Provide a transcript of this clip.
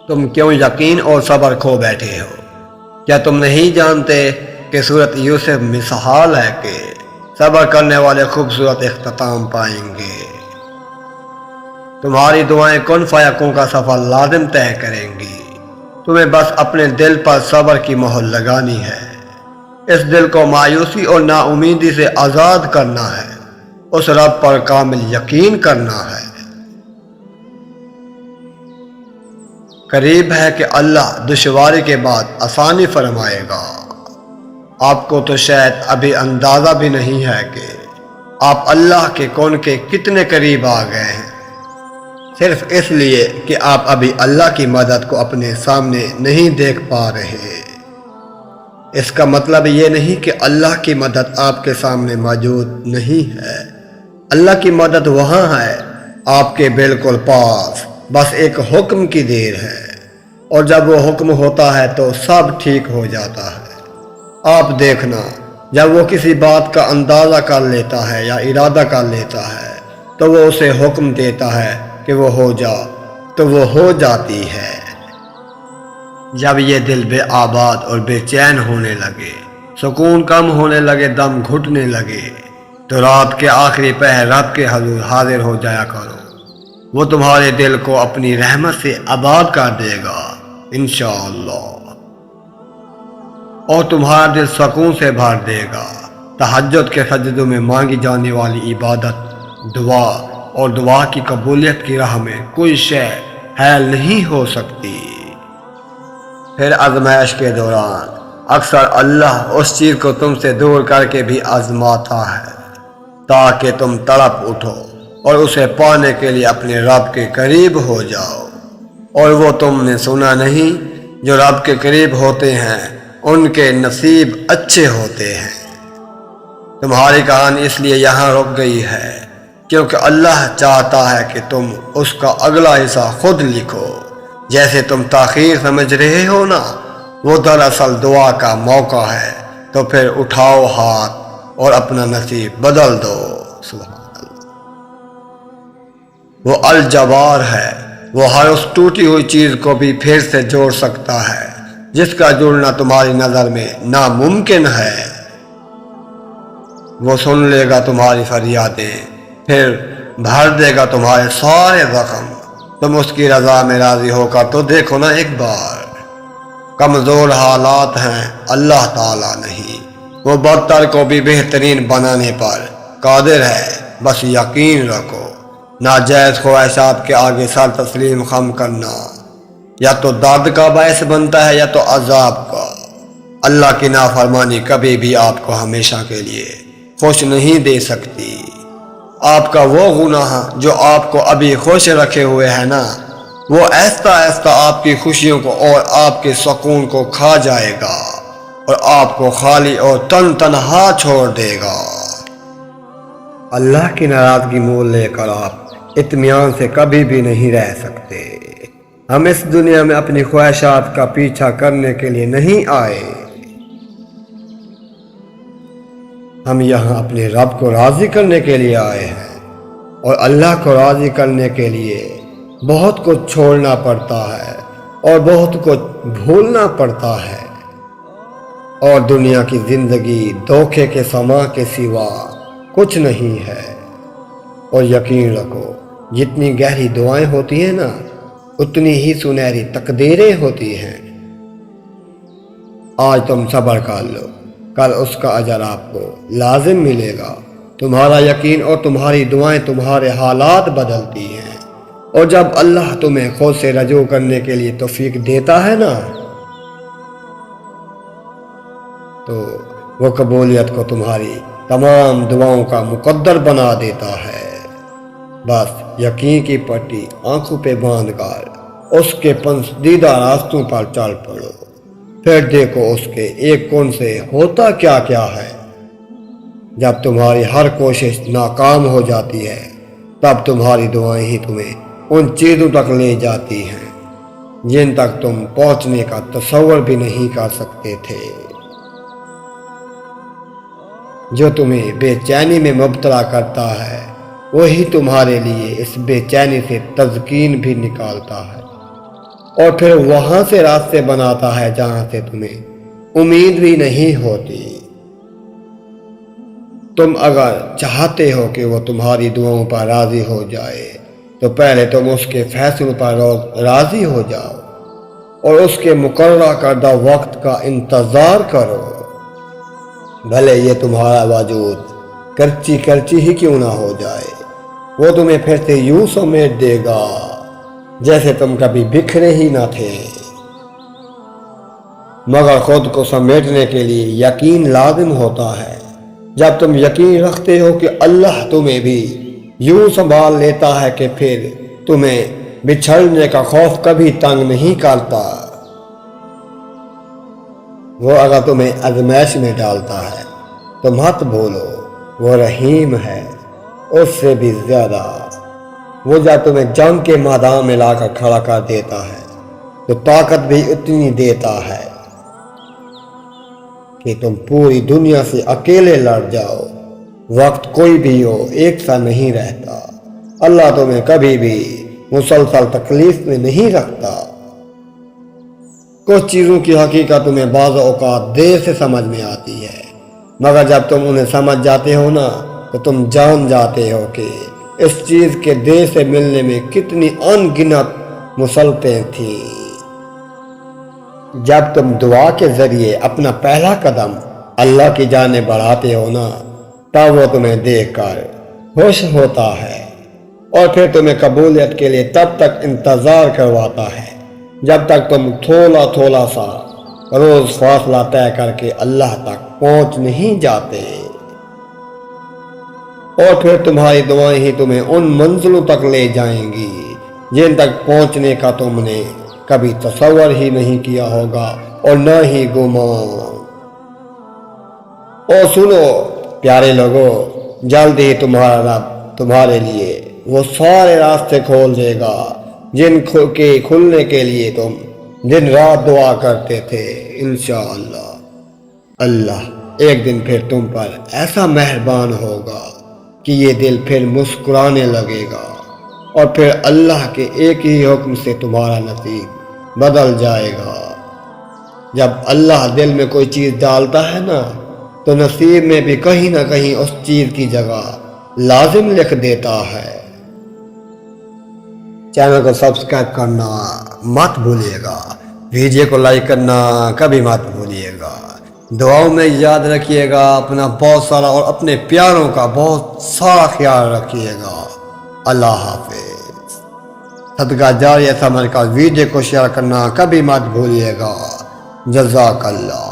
تم کیوں یقین اور صبر کھو بیٹھے ہو؟ کیا تم نہیں جانتے کہ صورت یوسف مثال ہے کہ صبر کرنے والے خوبصورت اختتام پائیں گے؟ تمہاری دعائیں کن فیکون کا سفر لازم طے کریں گی۔ تمہیں بس اپنے دل پر صبر کی مہر لگانی ہے۔ اس دل کو مایوسی اور نا امیدی سے آزاد کرنا ہے۔ اس رب پر کامل یقین کرنا ہے۔ قریب ہے کہ اللہ دشواری کے بعد آسانی فرمائے گا۔ آپ کو تو شاید ابھی اندازہ بھی نہیں ہے کہ آپ اللہ کے کون کے کتنے قریب آ گئے ہیں، صرف اس لیے کہ آپ ابھی اللہ کی مدد کو اپنے سامنے نہیں دیکھ پا رہے۔ اس کا مطلب یہ نہیں کہ اللہ کی مدد آپ کے سامنے موجود نہیں ہے۔ اللہ کی مدد وہاں ہے، آپ کے بالکل پاس، بس ایک حکم کی دیر ہے، اور جب وہ حکم ہوتا ہے تو سب ٹھیک ہو جاتا ہے۔ آپ دیکھنا، جب وہ کسی بات کا اندازہ کر لیتا ہے یا ارادہ کر لیتا ہے تو وہ اسے حکم دیتا ہے کہ وہ ہو جا، تو وہ ہو جاتی ہے۔ جب یہ دل بے آباد اور بے چین ہونے لگے، سکون کم ہونے لگے، دم گھٹنے لگے، تو رات کے آخری پہر رب کے حضور حاضر ہو جایا کرو۔ وہ تمہارے دل کو اپنی رحمت سے آباد کر دے گا انشاءاللہ، اور تمہارا دل سکون سے بھر دے گا۔ تہجد کے سجدوں میں مانگی جانے والی عبادت، دعا اور دعا کی قبولیت کی راہ میں کوئی شے حائل نہیں ہو سکتی۔ پھر آزمائش کے دوران اکثر اللہ اس چیز کو تم سے دور کر کے بھی آزماتا ہے تاکہ تم تڑپ اٹھو اور اسے پانے کے لیے اپنے رب کے قریب ہو جاؤ۔ اور وہ تم نے سنا نہیں، جو رب کے قریب ہوتے ہیں ان کے نصیب اچھے ہوتے ہیں۔ تمہاری کہانی اس لیے یہاں رک گئی ہے کیونکہ اللہ چاہتا ہے کہ تم اس کا اگلا حصہ خود لکھو۔ جیسے تم تاخیر سمجھ رہے ہو نا، وہ دراصل دعا کا موقع ہے، تو پھر اٹھاؤ ہاتھ اور اپنا نصیب بدل دو۔ سبحان اللہ۔ وہ الجبار ہے، وہ ہر اس ٹوٹی ہوئی چیز کو بھی پھر سے جوڑ سکتا ہے جس کا جڑنا تمہاری نظر میں ناممکن ہے۔ وہ سن لے گا تمہاری فریادیں، پھر بھر دے گا تمہارے سارے زخم۔ تم اس کی رضا میں راضی ہو کر تو دیکھو نا ایک بار۔ کمزور حالات ہیں، اللہ تعالیٰ نہیں۔ وہ بدتر کو بھی بہترین بنانے پر قادر ہے، بس یقین رکھو۔ ناجائز خواہشات کے آگے سر تسلیم خم کرنا یا تو درد کا باعث بنتا ہے یا تو عذاب کا۔ اللہ کی نافرمانی کبھی بھی آپ کو ہمیشہ کے لیے خوش نہیں دے سکتی۔ آپ کا وہ گناہ جو آپ کو ابھی خوش رکھے ہوئے ہے نا، وہ آہستہ آہستہ آپ کی خوشیوں کو اور آپ کے سکون کو کھا جائے گا اور آپ کو خالی اور تنہا چھوڑ دے گا۔ اللہ کی ناراضگی مول لے کر آپ اطمینان سے کبھی بھی نہیں رہ سکتے۔ ہم اس دنیا میں اپنی خواہشات کا پیچھا کرنے کے لیے نہیں آئے، ہم یہاں اپنے رب کو راضی کرنے کے لیے آئے ہیں، اور اللہ کو راضی کرنے کے لیے بہت کچھ چھوڑنا پڑتا ہے اور بہت کچھ بھولنا پڑتا ہے، اور دنیا کی زندگی دھوکے کے سما کے سوا کچھ نہیں ہے۔ اور یقین رکھو، جتنی گہری دعائیں ہوتی ہیں نا، اتنی ہی سنہری تقدیریں ہوتی ہیں۔ آج تم صبر کر لو، کل اس کا اجر آپ کو لازم ملے گا۔ تمہارا یقین اور تمہاری دعائیں تمہارے حالات بدلتی ہیں، اور جب اللہ تمہیں خود سے رجوع کرنے کے لیے توفیق دیتا ہے نا، تو وہ قبولیت کو تمہاری تمام دعاؤں کا مقدر بنا دیتا ہے۔ بس یقین کی پٹی آنکھوں پہ باندھ کر اس کے پسندیدہ راستوں پر چل پڑو، پھر دیکھو اس کے ایک کون سے ہوتا کیا کیا ہے۔ جب تمہاری ہر کوشش ناکام ہو جاتی ہے، تب تمہاری دعائیں ہی تمہیں ان چیزوں تک لے جاتی ہیں جن تک تم پہنچنے کا تصور بھی نہیں کر سکتے تھے۔ جو تمہیں بے چینی میں مبتلا کرتا ہے، وہی تمہارے لیے اس بے چینی سے تسکین بھی نکالتا ہے۔ اور پھر وہاں سے راستے بناتا ہے جہاں سے تمہیں امید بھی نہیں ہوتی۔ تم اگر چاہتے ہو کہ وہ تمہاری دعاؤں پر راضی ہو جائے تو پہلے تم اس کے فیصلوں پر راضی ہو جاؤ اور اس کے مقررہ کردہ وقت کا انتظار کرو، بھلے یہ تمہارا وجود کرچی کرچی ہی کیوں نہ ہو جائے۔ وہ تمہیں پھر سے یوں سمیٹ دے گا جیسے تم کبھی بکھرے ہی نہ تھے، مگر خود کو سمیٹنے کے لیے یقین لازم ہوتا ہے۔ جب تم یقین رکھتے ہو کہ اللہ تمہیں بھی یوں سنبھال لیتا ہے کہ پھر تمہیں بچھڑنے کا خوف کبھی تنگ نہیں کرتا۔ وہ اگر تمہیں آزمائش میں ڈالتا ہے تو مت بھولو وہ رحیم ہے، اس سے بھی زیادہ۔ وہ جب تمہیں جنگ کے میدان میں لا کر کھڑا کر دیتا ہے تو طاقت بھی اتنی دیتا ہے کہ تم پوری دنیا سے اکیلے لڑ جاؤ۔ وقت کوئی بھی ہو ایک سا نہیں رہتا۔ اللہ تمہیں کبھی بھی مسلسل تکلیف میں نہیں رکھتا۔ کچھ چیزوں کی حقیقت تمہیں بعض اوقات دیر سے سمجھ میں آتی ہے، مگر جب تم انہیں سمجھ جاتے ہو نا تو تم جان جاتے ہو کہ اس چیز کے دیر سے ملنے میں کتنی ان گنت مصیبتیں تھیں۔ جب تم دعا کے ذریعے اپنا پہلا قدم اللہ کی جانب بڑھاتے ہو نا تب وہ تمہیں دیکھ کر خوش ہوتا ہے اور پھر تمہیں قبولیت کے لیے تب تک انتظار کرواتا ہے جب تک تم تھوڑا تھوڑا سا روز فاصلہ طے کر کے اللہ تک پہنچ نہیں جاتے، اور پھر تمہاری دعائیں ہی تمہیں ان منزلوں تک لے جائیں گی جن تک پہنچنے کا تم نے کبھی تصور ہی نہیں کیا ہوگا اور نہ ہی گمان۔ اور سنو پیارے لوگوں، جلد ہی تمہارا رب تمہارے لیے وہ سارے راستے کھول دے گا جن کے کھلنے کے لیے تم دن رات دعا کرتے تھے۔ انشاءاللہ اللہ ایک دن پھر تم پر ایسا مہربان ہوگا کہ یہ دل پھر مسکرانے لگے گا، اور پھر اللہ کے ایک ہی حکم سے تمہارا نصیب بدل جائے گا۔ جب اللہ دل میں کوئی چیز ڈالتا ہے نا تو نصیب میں بھی کہیں نہ کہیں اس چیز کی جگہ لازم لکھ دیتا ہے۔ چینل کو سبسکرائب کرنا مت بھولیے گا، ویڈیو کو لائک کرنا کبھی مت بھولیے گا۔ دعاؤں میں یاد رکھیے گا اپنا بہت سارا اور اپنے پیاروں کا بہت سارا خیال رکھیے گا۔ اللہ حافظ۔ صدقہ جاریہ سمجھ کر ویڈیو کو شیئر کرنا کبھی مت بھولیے گا۔ جزاک اللہ۔